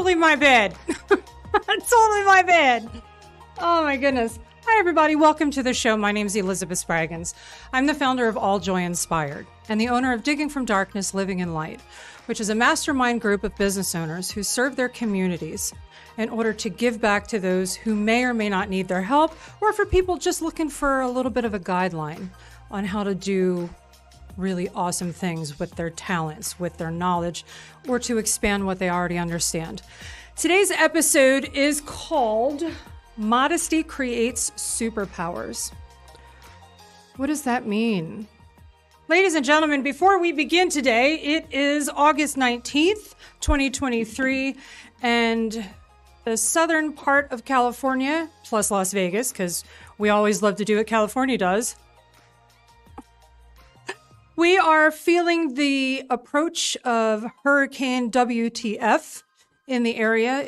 totally my bad. Totally my bad. Oh my goodness. Hi everybody, welcome to the show. My name is Elizabeth Spraggins. I'm the founder of All Joy Inspired and the owner of Digging from Darkness, Living in Light, which is a mastermind group of business owners who serve their communities in order to give back to those who may or may not need their help, or for people just looking for a little bit of a guideline on how to do really awesome things with their talents, with their knowledge, or to expand what they already understand. Today's episode is called Modesty Creates Superpowers. What does that mean? Ladies and gentlemen, before we begin today, it is August 19th, 2023, and the southern part of California, plus Las Vegas, because we always love to do what California does, we are feeling the approach of Hurricane WTF in the area.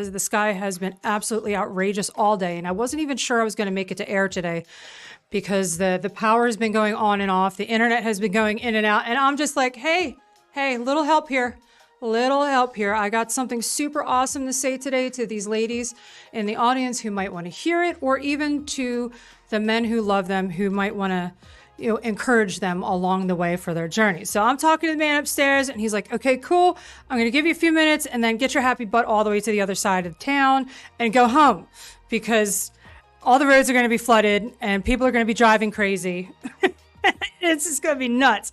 The sky has been absolutely outrageous all day, and I wasn't even sure I was going to make it to air today because the power has been going on and off, the internet has been going in and out, and I'm just like, hey, little help here. I got something super awesome to say today to these ladies in the audience who might want to hear it, or even to the men who love them who might want to encourage them along the way for their journey. So I'm talking to the man upstairs and he's like, okay, cool. I'm going to give you a few minutes and then get your happy butt all the way to the other side of town and go home because all the roads are going to be flooded and people are going to be driving crazy. It's just going to be nuts.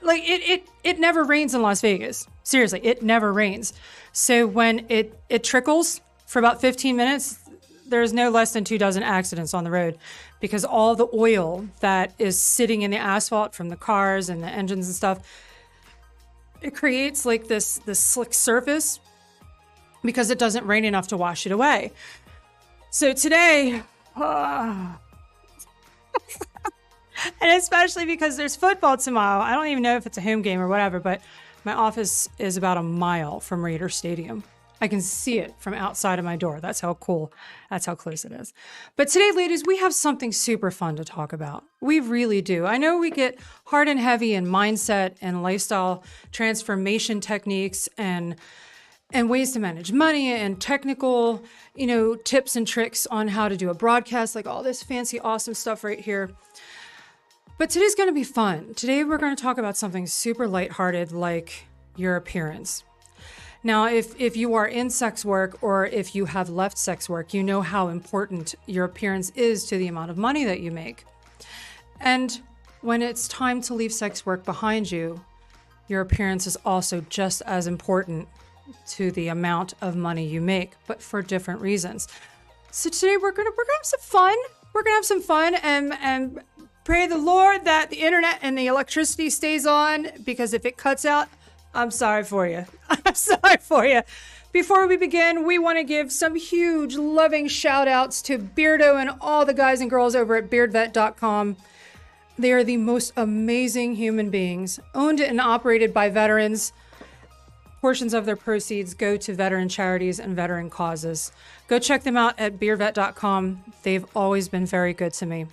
Like it never rains in Las Vegas. Seriously, it never rains. So when it trickles for about 15 minutes, there's no less than 24 accidents on the road because all the oil that is sitting in the asphalt from the cars and the engines and stuff, it creates like this slick surface because it doesn't rain enough to wash it away. So today, and especially because there's football tomorrow, I don't even know if it's a home game or whatever, but my office is about a mile from Raider Stadium. I can see it from outside of my door. That's how close it is. But today, ladies, we have something super fun to talk about. We really do. I know we get hard and heavy in mindset and lifestyle transformation techniques and ways to manage money and technical, tips and tricks on how to do a broadcast, like all this fancy, awesome stuff right here. But today's going to be fun. Today, we're going to talk about something super lighthearted, like your appearance. Now, if you are in sex work or if you have left sex work, you know how important your appearance is to the amount of money that you make. And when it's time to leave sex work behind you, your appearance is also just as important to the amount of money you make, but for different reasons. So today we're gonna have some fun. We're gonna have some fun and pray the Lord that the internet and the electricity stays on, because if it cuts out, I'm sorry for you. I'm sorry for you. Before we begin, we want to give some huge loving shout outs to Beardo and all the guys and girls over at beardvet.com. They are the most amazing human beings, owned and operated by veterans. Portions of their proceeds go to veteran charities and veteran causes. Go check them out at beardvet.com. They've always been very good to me,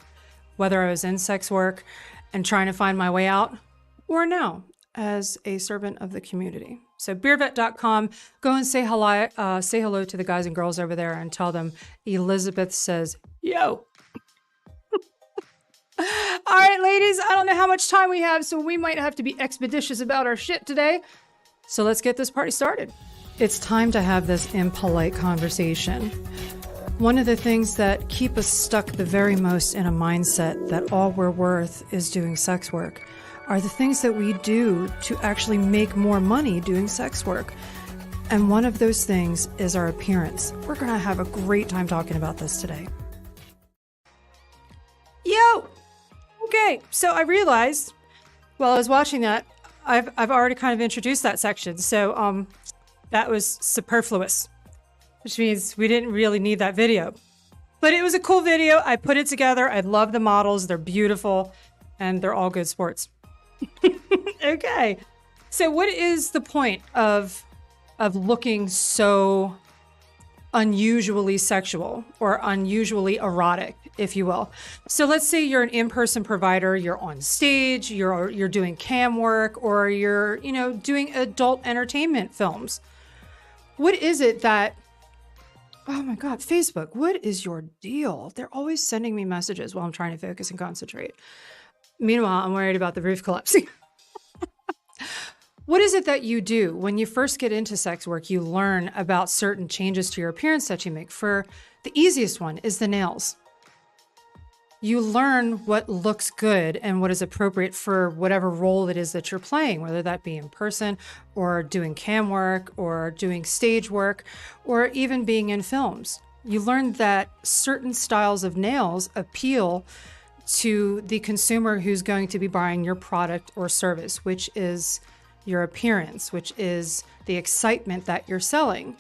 whether I was in sex work and trying to find my way out, or now as a servant of the community. So beardvet.com, go and say hello to the guys and girls over there and tell them Elizabeth says, yo. All right, ladies, I don't know how much time we have, so we might have to be expeditious about our shit today. So let's get this party started. It's time to have this impolite conversation. One of the things that keep us stuck the very most in a mindset that all we're worth is doing sex work are the things that we do to actually make more money doing sex work. And one of those things is our appearance. We're going to have a great time talking about this today. Yo! Okay, so I realized while I was watching that, I've already kind of introduced that section. So that was superfluous, which means we didn't really need that video. But it was a cool video. I put it together. I love the models. They're beautiful and they're all good sports. Okay. So what is the point of looking so unusually sexual or unusually erotic, if you will? So let's say you're an in-person provider, you're on stage, you're doing cam work, or you're, doing adult entertainment films. What is it that, oh my God, Facebook, what is your deal? They're always sending me messages while I'm trying to focus and concentrate. Meanwhile, I'm worried about the roof collapsing. What is it that you do when you first get into sex work? You learn about certain changes to your appearance that you make. For the easiest one is the nails. You learn what looks good and what is appropriate for whatever role it is that you're playing, whether that be in person or doing cam work or doing stage work or even being in films. You learn that certain styles of nails appeal to the consumer who's going to be buying your product or service, which is your appearance, which is the excitement that you're selling,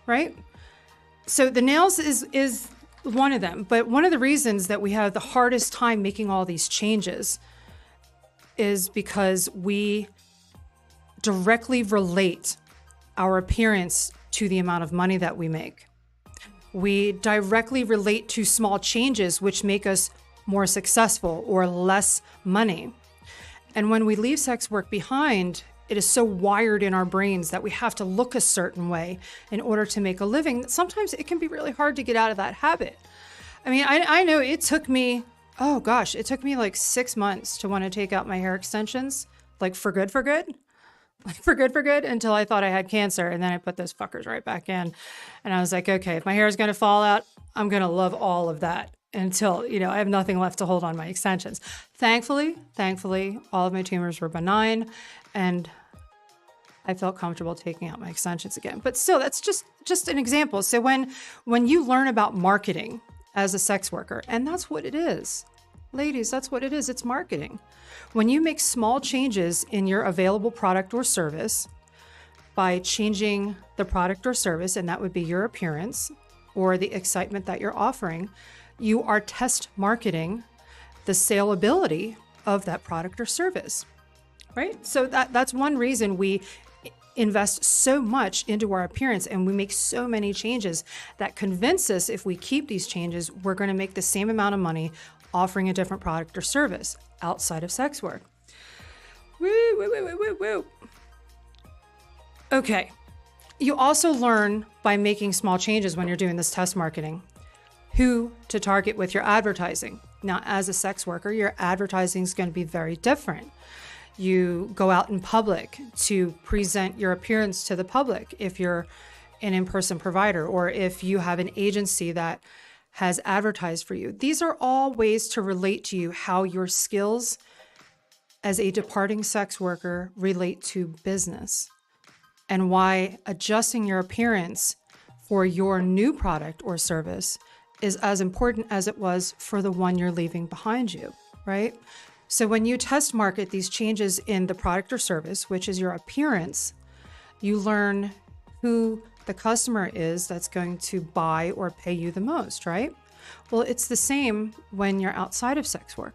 right? So the nails is one of them. But one of the reasons that we have the hardest time making all these changes is because we directly relate our appearance to the amount of money that we make. We directly relate to small changes which make us more successful or less money. And when we leave sex work behind, it is so wired in our brains that we have to look a certain way in order to make a living that sometimes it can be really hard to get out of that habit. I mean, I know it took me, oh gosh, it took me like 6 months to want to take out my hair extensions, like for good, until I thought I had cancer. And then I put those fuckers right back in. And I was like, okay, if my hair is going to fall out, I'm going to love all of that until, I have nothing left to hold on my extensions. Thankfully, all of my tumors were benign and I felt comfortable taking out my extensions again. But still, that's just an example. So when you learn about marketing as a sex worker, and that's what it is, ladies, that's what it is. It's marketing. When you make small changes in your available product or service by changing the product or service, and that would be your appearance or the excitement that you're offering, you are test marketing the saleability of that product or service, right? So that's one reason we invest so much into our appearance and we make so many changes that convince us if we keep these changes, we're going to make the same amount of money offering a different product or service outside of sex work. Woo. Okay. You also learn by making small changes when you're doing this test marketing, who to target with your advertising. Now, as a sex worker, your advertising is going to be very different. You go out in public to present your appearance to the public if you're an in-person provider or if you have an agency that has advertised for you. These are all ways to relate to you how your skills as a departing sex worker relate to business and why adjusting your appearance for your new product or service is as important as it was for the one you're leaving behind you, right? So when you test market these changes in the product or service, which is your appearance, you learn who the customer is that's going to buy or pay you the most, right? Well, it's the same when you're outside of sex work.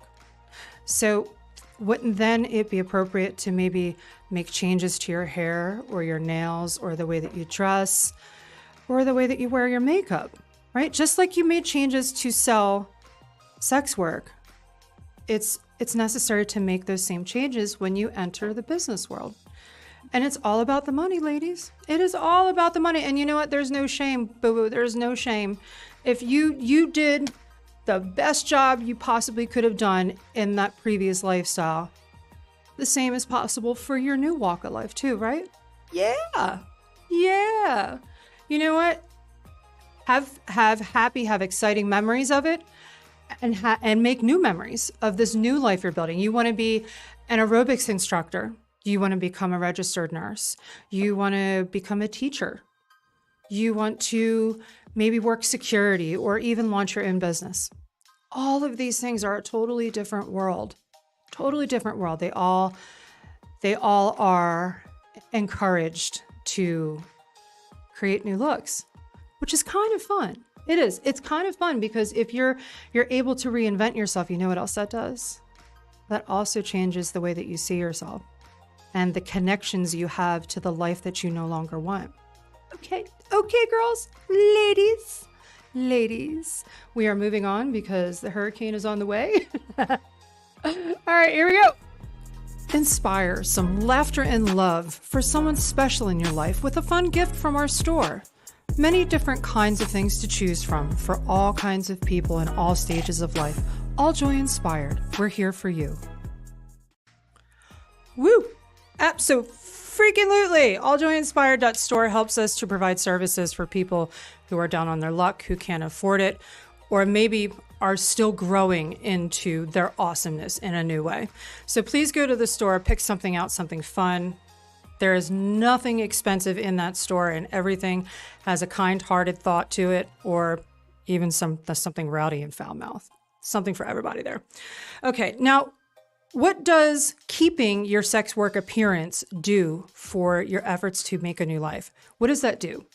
So wouldn't then it be appropriate to maybe make changes to your hair or your nails or the way that you dress or the way that you wear your makeup? Right? Just like you made changes to sell sex work, it's necessary to make those same changes when you enter the business world. And it's all about the money, ladies. It is all about the money. And you know what? There's no shame, boo-boo. There's no shame. If you did the best job you possibly could have done in that previous lifestyle, the same is possible for your new walk of life too, right? Yeah. You know what? Have exciting memories of it and make new memories of this new life you're building. You want to be an aerobics instructor. You want to become a registered nurse. You want to become a teacher. You want to maybe work security or even launch your own business. All of these things are a totally different world. They all are encouraged to create new looks, which is kind of fun. It is. It's kind of fun because if you're able to reinvent yourself, you know what else that does? That also changes the way that you see yourself and the connections you have to the life that you no longer want. Okay, girls, ladies, we are moving on because the hurricane is on the way. All right, here we go. Inspire some laughter and love for someone special in your life with a fun gift from our store. Many different kinds of things to choose from for all kinds of people in all stages of life. All Joy Inspired. We're here for you. Woo! Abso-freaking-lutely! alljoyinspired.store helps us to provide services for people who are down on their luck, who can't afford it, or maybe are still growing into their awesomeness in a new way. So please go to the store, pick something out, something fun. There is nothing expensive in that store, and everything has a kind-hearted thought to it, or even something rowdy and foul-mouthed. Something for everybody there. Okay, now, what does keeping your sex work appearance do for your efforts to make a new life? What does that do?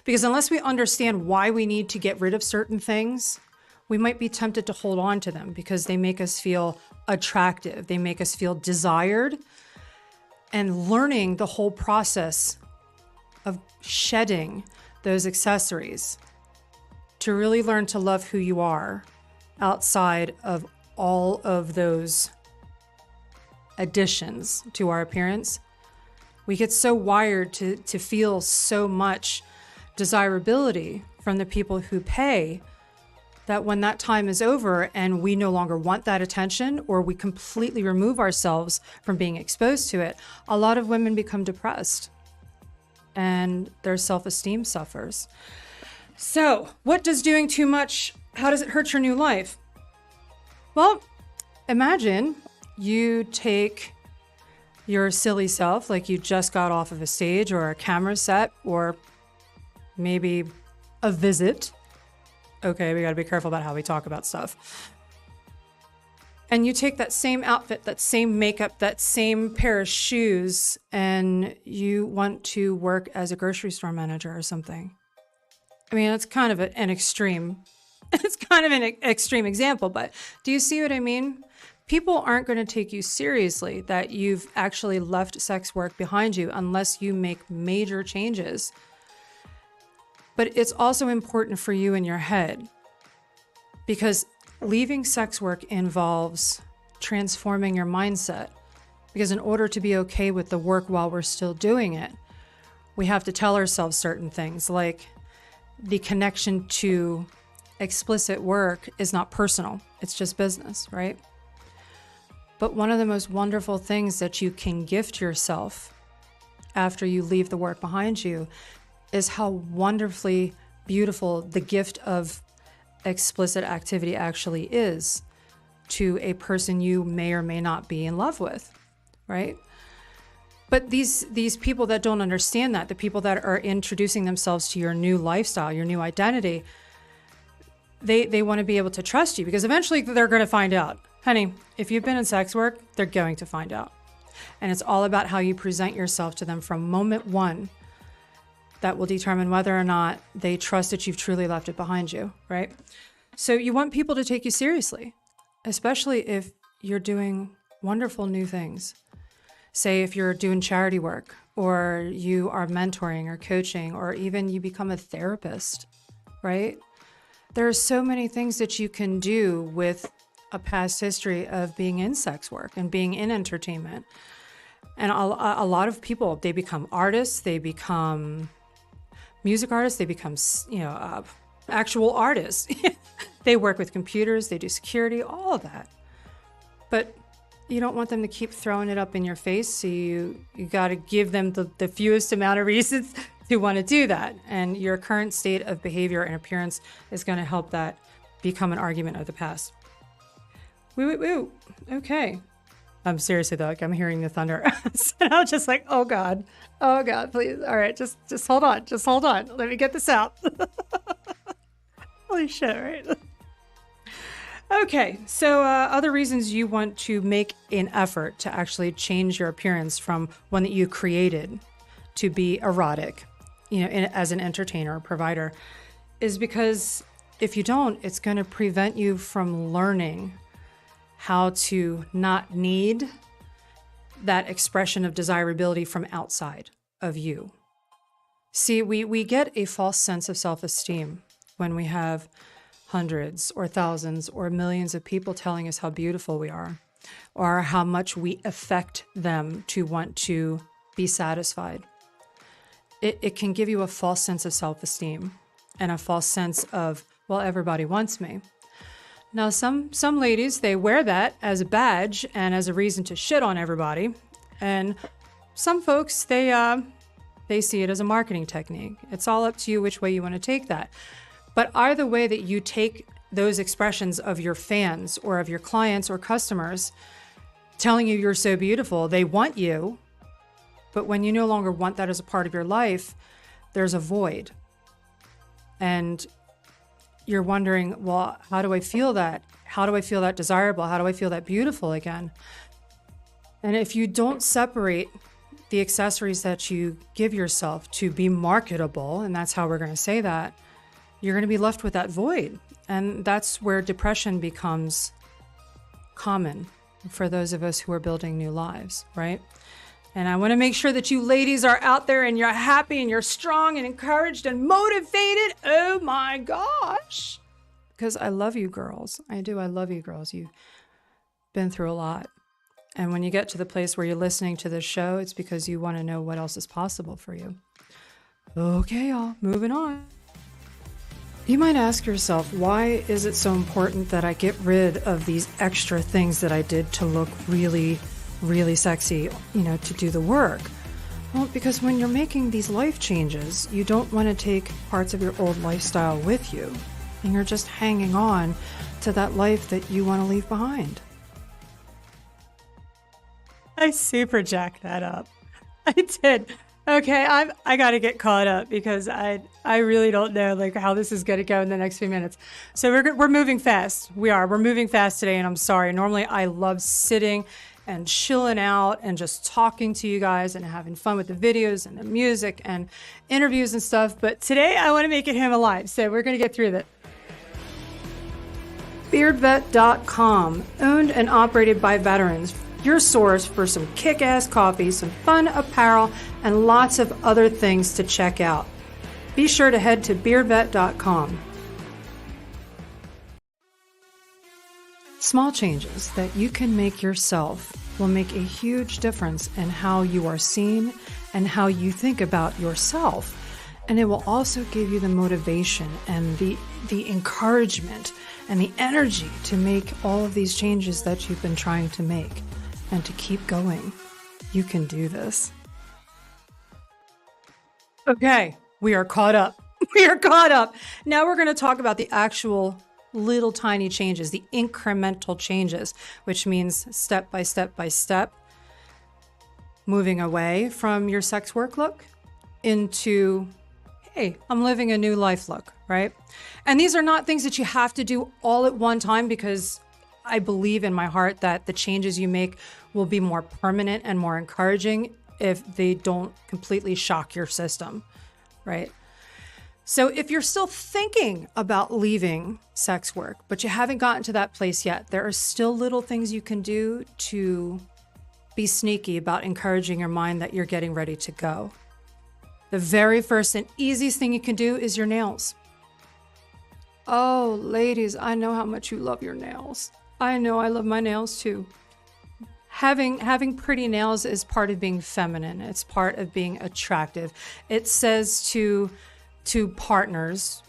Because unless we understand why we need to get rid of certain things, we might be tempted to hold on to them because they make us feel attractive. They make us feel desired. And learning the whole process of shedding those accessories to really learn to love who you are outside of all of those additions to our appearance. We get so wired to feel so much desirability from the people who pay that when that time is over and we no longer want that attention, or we completely remove ourselves from being exposed to it, a lot of women become depressed and their self-esteem suffers. So what does doing too much, how does it hurt your new life? Well, imagine you take your silly self, like you just got off of a stage or a camera set, or maybe a visit. Okay, we got to be careful about how we talk about stuff. And you take that same outfit, that same makeup, that same pair of shoes, and you want to work as a grocery store manager or something. I mean, it's kind of an extreme, it's kind of an extreme example, but do you see what I mean? People aren't going to take you seriously that you've actually left sex work behind you unless you make major changes. But it's also important for you in your head, because leaving sex work involves transforming your mindset. Because in order to be okay with the work while we're still doing it, we have to tell ourselves certain things, like the connection to explicit work is not personal, it's just business, right? But one of the most wonderful things that you can gift yourself after you leave the work behind you is how wonderfully beautiful the gift of explicit activity actually is to a person you may or may not be in love with, right? But these people that don't understand that, the people that are introducing themselves to your new lifestyle, your new identity, they want to be able to trust you, because eventually they're going to find out. Honey, if you've been in sex work, they're going to find out. And it's all about how you present yourself to them from moment one that will determine whether or not they trust that you've truly left it behind you, right? So you want people to take you seriously, especially if you're doing wonderful new things. Say if you're doing charity work, or you are mentoring or coaching, or even you become a therapist, right? There are so many things that you can do with a past history of being in sex work and being in entertainment. And a lot of people, they become artists, they become music artists, they become, actual artists. They work with computers, they do security, all of that. But you don't want them to keep throwing it up in your face, so you got to give them the fewest amount of reasons to want to do that. And your current state of behavior and appearance is going to help that become an argument of the past. Woo. Okay. I'm seriously though, like I'm hearing the thunder. And I'm just like, oh God, please. All right, just hold on. Let me get this out. Holy shit, right? Okay, so other reasons you want to make an effort to actually change your appearance from one that you created to be erotic, as an entertainer or provider, is because if you don't, it's going to prevent you from learning how to not need that expression of desirability from outside of you. See, we get a false sense of self-esteem when we have hundreds or thousands or millions of people telling us how beautiful we are, or how much we affect them to want to be satisfied. It can give you a false sense of self-esteem and a false sense of, well, everybody wants me. Now, some ladies, they wear that as a badge and as a reason to shit on everybody. And some folks, they see it as a marketing technique. It's all up to you which way you want to take that. But either way that you take those expressions of your fans or of your clients or customers telling you you're so beautiful, they want you. But when you no longer want that as a part of your life, there's a void. And you're wondering, well, how do I feel that? How do I feel that desirable? How do I feel that beautiful again? And if you don't separate the accessories that you give yourself to be marketable, and that's how we're going to say that, you're going to be left with that void. And that's where depression becomes common for those of us who are building new lives, right? And I want to make sure that you ladies are out there and you're happy and you're strong and encouraged and motivated. Oh my gosh. Because I love you girls. I do. I love you girls. You've been through a lot. And when you get to the place where you're listening to this show, it's because you want to know what else is possible for you. Okay, y'all, moving on. You might ask yourself, why is it so important that I get rid of these extra things that I did to look really, really sexy, to do the work? Well, because when you're making these life changes, you don't want to take parts of your old lifestyle with you. And you're just hanging on to that life that you want to leave behind. I super jacked that up. I did. Okay, I got to get caught up because I really don't know how this is going to go in the next few minutes. So we're moving fast. We're moving fast today, and I'm sorry. Normally I love sitting and chilling out and just talking to you guys and having fun with the videos and the music and interviews and stuff. But today I want to make it him alive. So we're going to get through that. Beardvet.com, owned and operated by veterans. Your source for some kick-ass coffee, some fun apparel, and lots of other things to check out. Be sure to head to beardvet.com. Small changes that you can make yourself will make a huge difference in how you are seen and how you think about yourself. And it will also give you the motivation and the encouragement and the energy to make all of these changes that you've been trying to make. And to keep going. You can do this. Okay, we are caught up. We are caught up. Now we're going to talk about the actual little tiny changes, the incremental changes, which means step by step by step, moving away from your sex work look into, hey, I'm living a new life look, right? And these are not things that you have to do all at one time, because I believe in my heart that the changes you make will be more permanent and more encouraging if they don't completely shock your system, right? So if you're still thinking about leaving sex work, but you haven't gotten to that place yet, there are still little things you can do to be sneaky about encouraging your mind that you're getting ready to go. The very first and easiest thing you can do is your nails. Oh, ladies, I know how much you love your nails. I know I love my nails too. Having pretty nails is part of being feminine. It's part of being attractive. It says to partners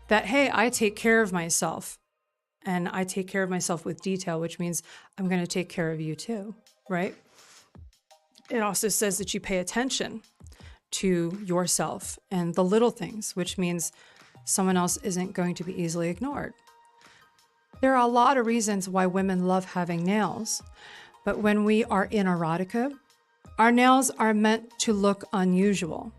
that, hey, I take care of myself, and I take care of myself with detail, which means I'm going to take care of you too, right? It also says that you pay attention to yourself and the little things, which means someone else isn't going to be easily ignored. There are a lot of reasons why women love having nails, but when we are in erotica, our nails are meant to look unusual.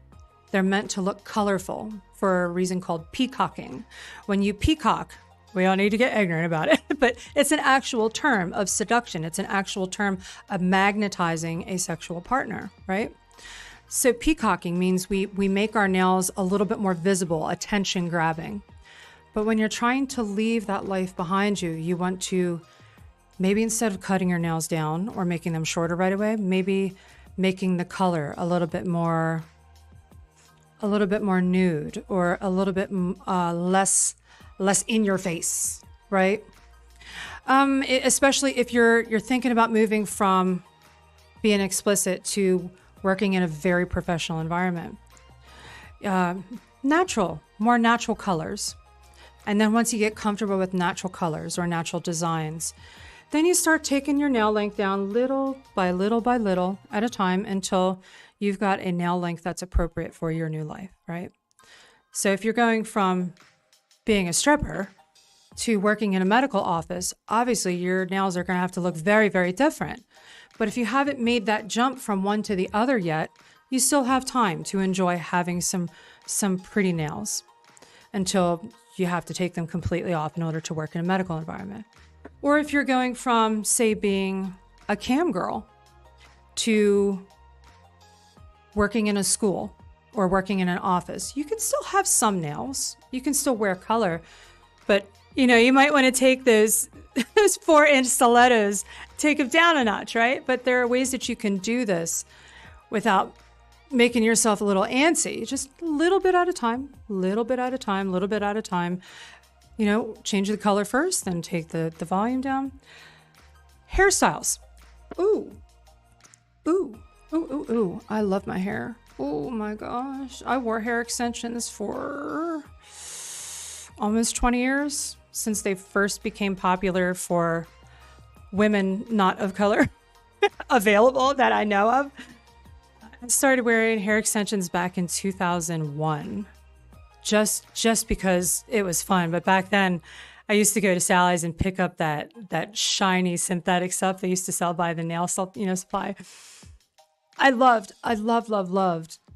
They're meant to look colorful for a reason called peacocking. When you peacock, we all need to get ignorant about it, but it's an actual term of seduction. It's an actual term of magnetizing a sexual partner, right? So peacocking means we make our nails a little bit more visible, attention grabbing. But when you're trying to leave that life behind you, you want to, maybe instead of cutting your nails down or making them shorter right away, maybe making the color a little bit more nude, or a little bit less in your face, right? Especially if you're thinking about moving from being explicit to working in a very professional environment. More natural colors. And then once you get comfortable with natural colors or natural designs, then you start taking your nail length down little by little by little at a time until you've got a nail length that's appropriate for your new life, right? So if you're going from being a stripper to working in a medical office, obviously your nails are going to have to look very, very different. But if you haven't made that jump from one to the other yet, you still have time to enjoy having some pretty nails until you have to take them completely off in order to work in a medical environment. Or if you're going from, say, being a cam girl to working in a school or working in an office, you can still have some nails. You can still wear color, but you might want to take those 4-inch stilettos, take them down a notch, right? But there are ways that you can do this without making yourself a little antsy, just a little bit at a time, little bit at a time, little bit at a time. Change the color first, then take the volume down. Hairstyles. Ooh. I love my hair. Oh my gosh. I wore hair extensions for almost 20 years since they first became popular for women not of color available that I know of. I started wearing hair extensions back in 2001. Just because it was fun. But back then, I used to go to Sally's and pick up that shiny synthetic stuff they used to sell by the nail supply. I loved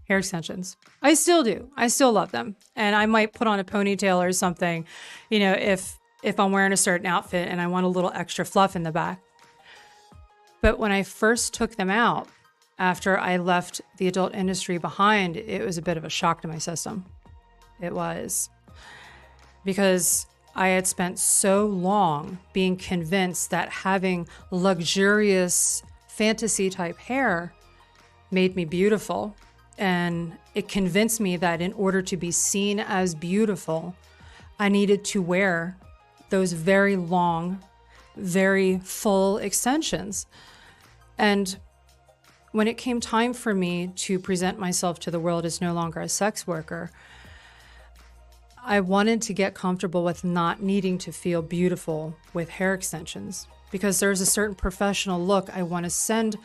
hair extensions. I still do. I still love them. And I might put on a ponytail or something, if I'm wearing a certain outfit and I want a little extra fluff in the back. But when I first took them out, after I left the adult industry behind, it was a bit of a shock to my system. It was, because I had spent so long being convinced that having luxurious fantasy type hair made me beautiful. And it convinced me that in order to be seen as beautiful, I needed to wear those very long, very full extensions. And when it came time for me to present myself to the world as no longer a sex worker, I wanted to get comfortable with not needing to feel beautiful with hair extensions, because there's a certain professional look I want to send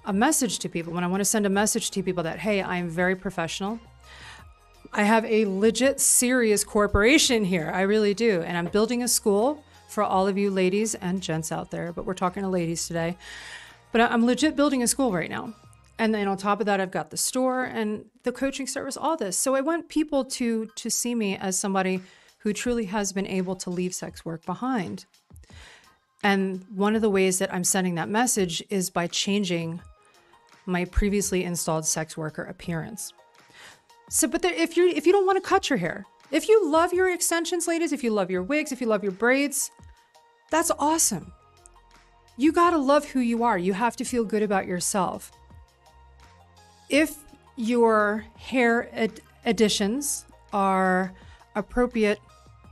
a message to people. When I want to send a message to people that, hey, I'm very professional. I have a legit serious corporation here. I really do. And I'm building a school for all of you ladies and gents out there, but we're talking to ladies today. But I'm legit building a school right now. And then on top of that, I've got the store and the coaching service, all this. So I want people to see me as somebody who truly has been able to leave sex work behind. And one of the ways that I'm sending that message is by changing my previously installed sex worker appearance. So, but if you don't want to cut your hair, if you love your extensions, ladies, if you love your wigs, if you love your braids, that's awesome. You gotta love who you are. You have to feel good about yourself. If your hair additions are appropriate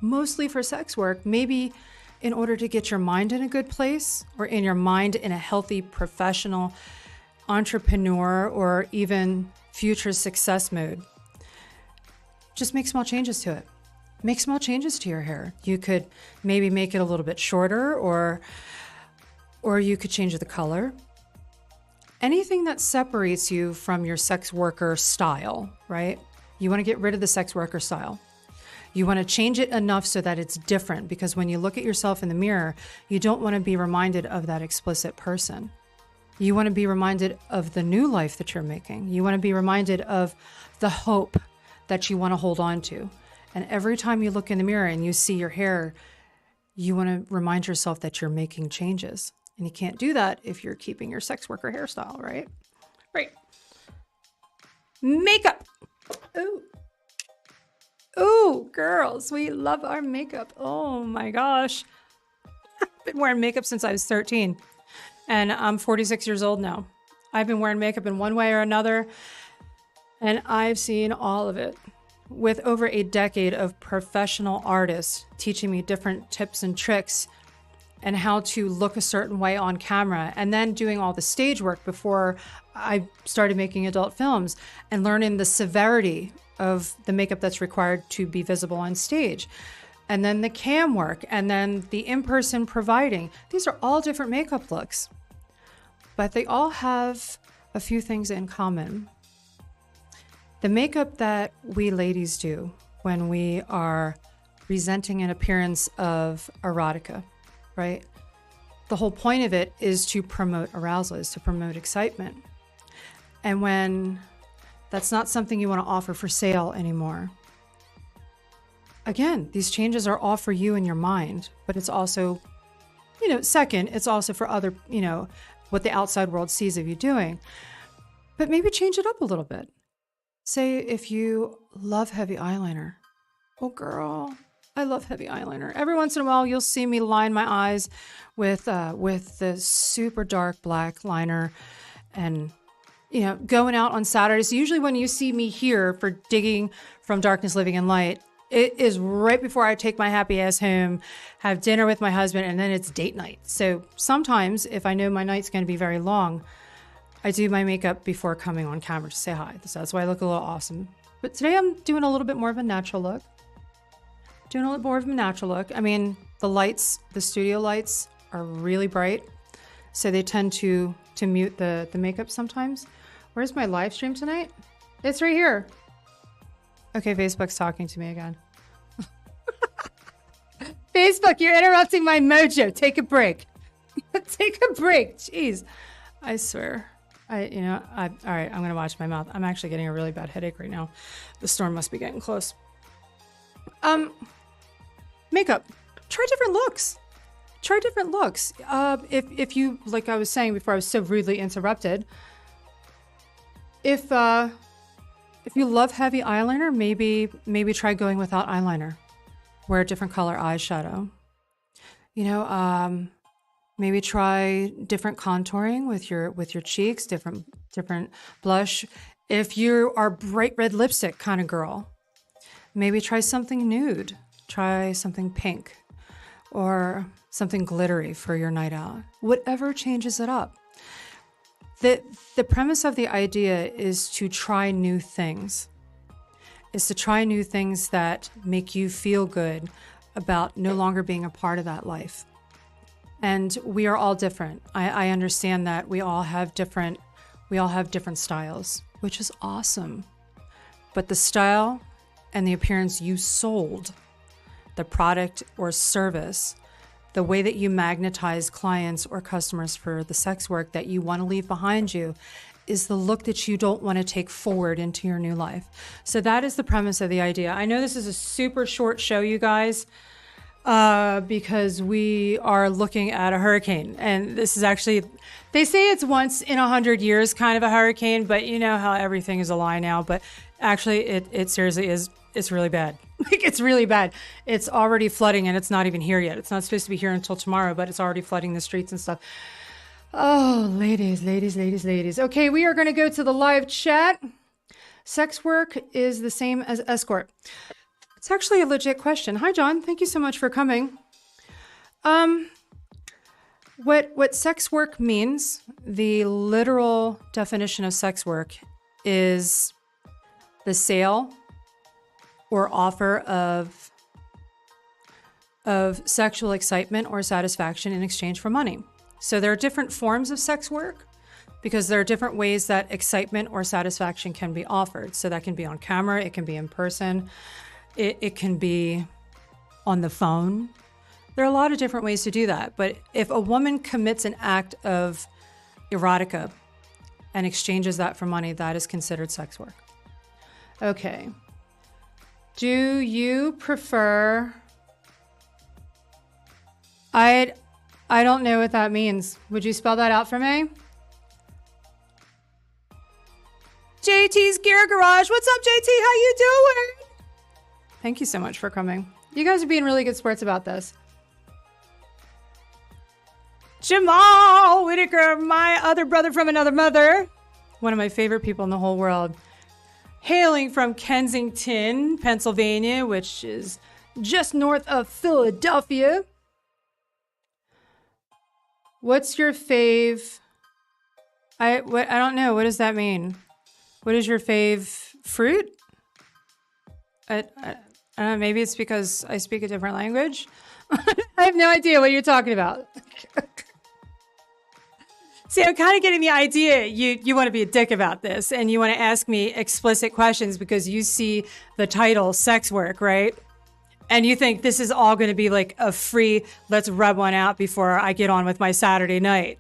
mostly for sex work, maybe in order to get your mind in a good place, or in your mind in a healthy professional entrepreneur or even future success mode, just make small changes to it. Make small changes to your hair. You could maybe make it a little bit shorter, or you could change the color. Anything that separates you from your sex worker style, right? You want to get rid of the sex worker style. You want to change it enough so that it's different, because when you look at yourself in the mirror, you don't want to be reminded of that explicit person. You want to be reminded of the new life that you're making. You want to be reminded of the hope that you want to hold on to. And every time you look in the mirror and you see your hair, you want to remind yourself that you're making changes. And you can't do that if you're keeping your sex worker hairstyle, right? Right. Makeup. Ooh, girls, we love our makeup. Oh my gosh. I've been wearing makeup since I was 13. And I'm 46 years old now. I've been wearing makeup in one way or another, and I've seen all of it. With over a decade of professional artists teaching me different tips and tricks, and how to look a certain way on camera, and then doing all the stage work before I started making adult films and learning the severity of the makeup that's required to be visible on stage. And then the cam work, and then the in-person providing. These are all different makeup looks, but they all have a few things in common. The makeup that we ladies do when we are presenting an appearance of erotica, right? The whole point of it is to promote arousal, is to promote excitement. And when that's not something you want to offer for sale anymore, again, these changes are all for you and your mind, but it's also, second, it's also for other, what the outside world sees of you doing. But maybe change it up a little bit. Say if you love heavy eyeliner. Oh, girl, I love heavy eyeliner. Every once in a while, you'll see me line my eyes with the super dark black liner and, going out on Saturdays. So usually when you see me here for Digging from Darkness, Living in Light, it is right before I take my happy ass home, have dinner with my husband, and then it's date night. So sometimes if I know my night's going to be very long, I do my makeup before coming on camera to say hi. So that's why I look a little awesome. But today I'm doing a little bit more of a natural look. I mean, the lights, the studio lights are really bright, so they tend to mute the makeup sometimes. Where's my live stream tonight? It's right here. Okay, Facebook's talking to me again. Facebook, you're interrupting my mojo. Take a break. Take a break. Jeez. I swear. All right, I'm going to watch my mouth. I'm actually getting a really bad headache right now. The storm must be getting close. Makeup. Try different looks. If you, like I was saying before I was so rudely interrupted, if you love heavy eyeliner, maybe try going without eyeliner. Wear a different color eyeshadow. Maybe try different contouring with your cheeks, different blush. If you are bright red lipstick kind of girl, maybe try something nude. Try something pink or something glittery for your night out. Whatever changes it up. The premise of the idea is to try new things. Is to try new things that make you feel good about no longer being a part of that life. And we are all different. I understand that we all have different styles, which is awesome. But the style and the appearance you sold, the product or service, the way that you magnetize clients or customers for the sex work that you want to leave behind you is the look that you don't want to take forward into your new life. So that is the premise of the idea. I know this is a super short show, you guys, because we are looking at a hurricane. And this is actually, they say it's once in 100 years kind of a hurricane, but you know how everything is a lie now. But actually, it seriously is. It's really bad. Like, it's really bad. It's already flooding and it's not even here yet. It's not supposed to be here until tomorrow, but it's already flooding the streets and stuff. Oh, ladies. Okay, we are going to go to the live chat. Sex work is the same as escort. It's actually a legit question. Hi, John. Thank you so much for coming. What sex work means, the literal definition of sex work is the sale or offer of sexual excitement or satisfaction in exchange for money. So there are different forms of sex work because there are different ways that excitement or satisfaction can be offered. So that can be on camera, it can be in person, it can be on the phone. There are a lot of different ways to do that. But if a woman commits an act of erotica and exchanges that for money, that is considered sex work. Okay. Do you prefer... I don't know what that means. Would you spell that out for me? JT's Gear Garage. What's up, JT? How you doing? Thank you so much for coming. You guys are being really good sports about this. Jamal Whitaker, my other brother from another mother. One of my favorite people in the whole world. Hailing from Kensington, Pennsylvania, which is just north of Philadelphia. What's your fave? I don't know. What does that mean? What is your fave fruit? I don't know. Maybe it's because I speak a different language. I have no idea what you're talking about. See, I'm kind of getting the idea you want to be a dick about this and you want to ask me explicit questions because you see the title sex work, right? And you think this is all going to be like a free, let's rub one out before I get on with my Saturday night.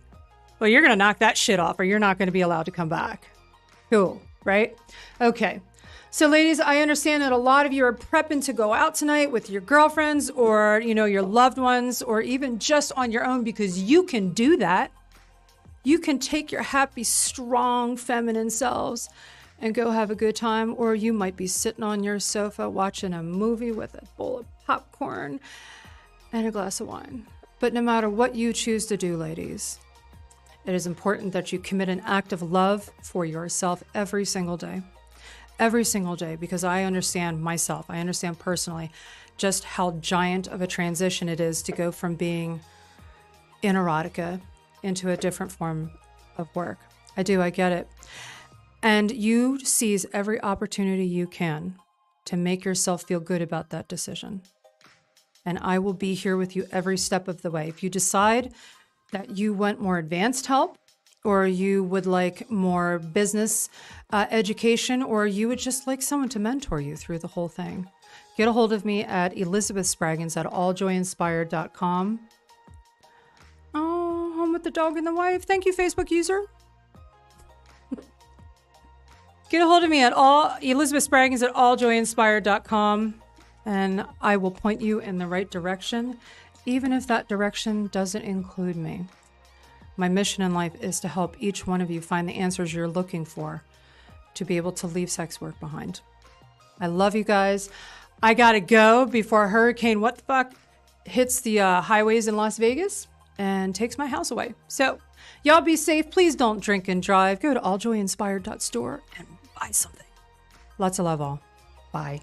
Well, you're going to knock that shit off or you're not going to be allowed to come back. Cool, right? Okay. So ladies, I understand that a lot of you are prepping to go out tonight with your girlfriends or, your loved ones or even just on your own because you can do that. You can take your happy, strong, feminine selves and go have a good time, or you might be sitting on your sofa watching a movie with a bowl of popcorn and a glass of wine. But no matter what you choose to do, ladies, it is important that you commit an act of love for yourself every single day. Every single day, because I understand myself. I understand personally just how giant of a transition it is to go from being in erotica into a different form of work. I do, I get it. And you seize every opportunity you can to make yourself feel good about that decision. And I will be here with you every step of the way. If you decide that you want more advanced help, or you would like more business education, or you would just like someone to mentor you through the whole thing, get a hold of me at Spraggins at alljoyinspired.com. Oh, home with the dog and the wife. Thank you, Facebook user. Get a hold of me at Spraggins at alljoyinspired.com, and I will point you in the right direction, even if that direction doesn't include me. My mission in life is to help each one of you find the answers you're looking for to be able to leave sex work behind. I love you guys. I gotta go before Hurricane what the fuck hits the highways in Las Vegas and takes my house away. So y'all be safe. Please don't drink and drive. Go to alljoyinspired.store and buy something. Lots of love all. Bye.